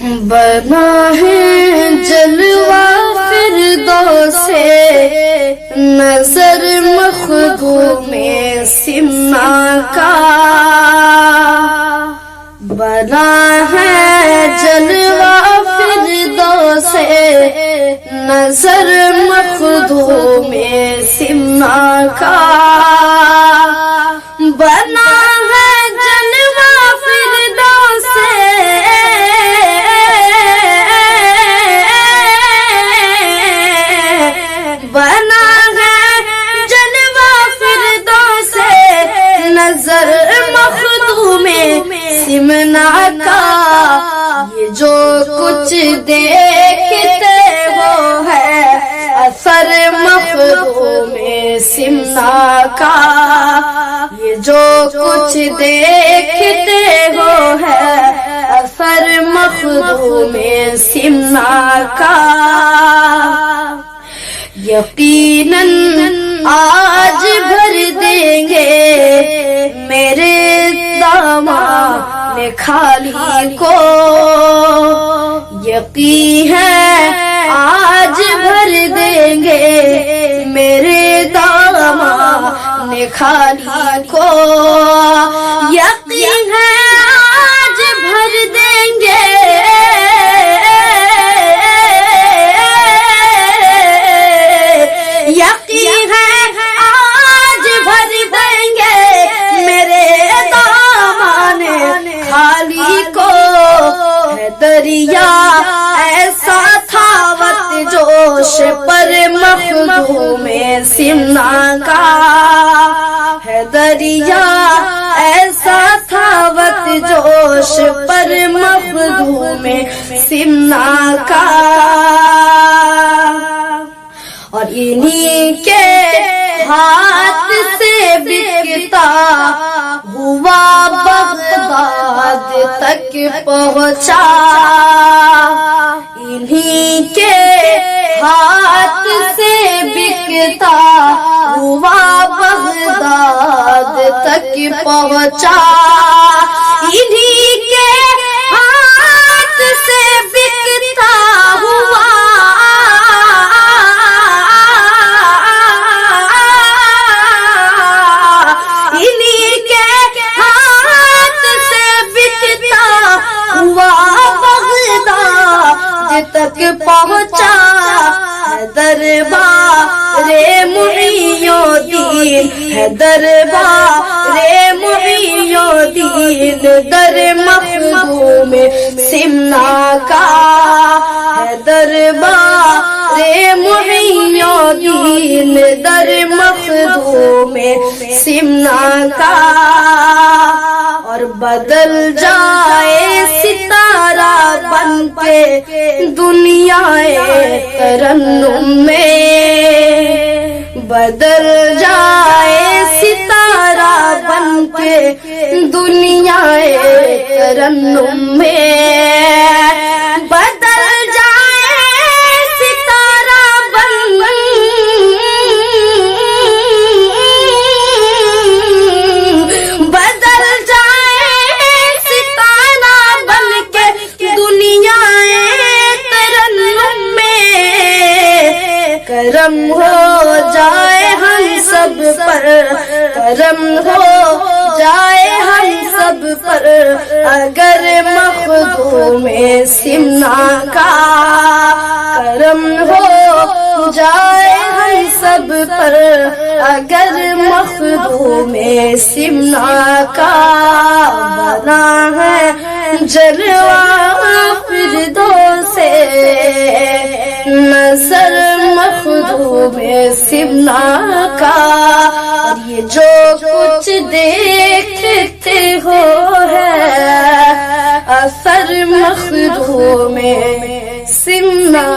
بنا ہے جلوہ فردوس نظر مخدوم سمنا کا، بنا ہے جلوہ فردوس نظر مخدوم سمنا کا، بنا ہے جلوہ فردوس بنا ہے جلوہ فردوس نظر مخدوم سمنا کا، یہ جو کچھ دیکھتے ہو ہے اثر مخدوم سمنا کا، یہ جو کچھ دیکھتے ہو ہے اثر مخدوم سمنا کا، یقیناً آج بھر دیں گے میرے دامن خالی کو، یقین ہے آج بھر دیں گے میرے دامن خالی کو، یقین ہے آج بھر دیں گے یقین ہے آج بھر دیں گے میرے دامن خالی کو، ہے دریا ایسا تھاوت جوش پر مخدوم سمنا کا، ہے دریا ایسا تھاوت جوش پر مخدوم سمنا کا، اور انہی کے ہاتھ سے بکتا ہوا بغداد تک پہنچا، انہی کے ہاتھ سے بکتا ہوا بغداد تک پہنچا، انہی کے ہاتھ سے بکتا ہوا تک پہنچا، دربار محی الدین ہے دربار محی الدین در مخدوم سمنا کا، ہے دربار محی الدین در مخدوم سمنا کا، اور بدل جائے ستارہ بن کے دنیا ترنم میں، بدل جائے ستارہ بن کے دنیا ترنم میں، بدل جائے ستارہ بن کرم ہو جائے ہم سب پر، کرم ہو جائے ہم سب پر اگر مخدوم سمنا کا، کرم ہو جائے ہم سب پر اگر مخدوم سمنا کا، بنا ہے جلوہ فردوس نظر مخدوم سمنا کا، اور یہ جو کچھ دیکھتے ہو ہے اثر مخدوم سمنا